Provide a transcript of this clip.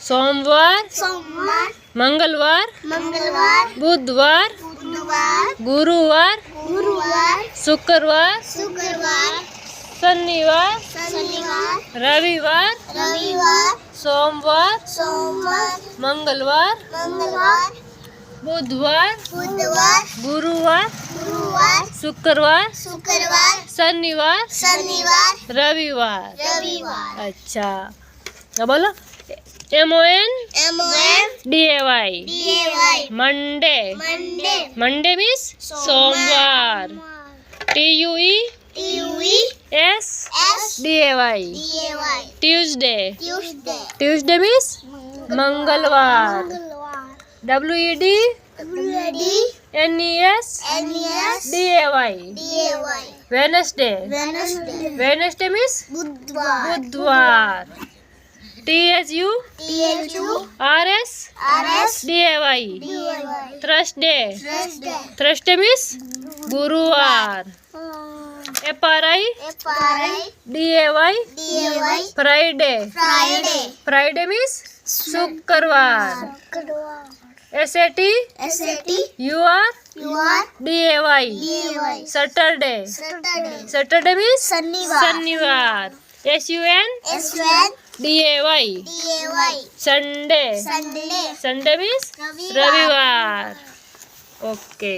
सोमवार, सोमवार, मंगलवार, मंगलवार, बुधवार, बुधवार, गुरुवार, गुरुवार, शुक्रवार, शुक्रवार, शनिवार, शनिवार, रविवार, रविवार, सोमवार, सोमवार, मंगलवार, मंगलवार, बुधवार, बुधवार, गुरुवार, गुरुवार, शुक्रवार, शुक्रवार, शनिवार, शनिवार, रविवार। रविवार। अच्छा, अब बोलो MON MON DAY DAY Monday. Monday Monday means सोमवार। TUES S DAY DAY Tuesday. Tuesday Tuesday means मंगलवार। मंगलवार WED NES NES DAY DAY Wednesday. Wednesday Wednesday means बुधवार बुधवार। THU THU RS RS DAY DAY Thursday. Thursday Thursday means गुरुवार। FRI FRI DAY DAY Friday. Friday Friday means शुक्रवार। SAT SAT UR UR DAY DAY Saturday. Saturday Saturday means शनिवार शनिवार। SUN SUN DAY DAY Sunday. Sunday Sunday means रविवार रविवार। Okay.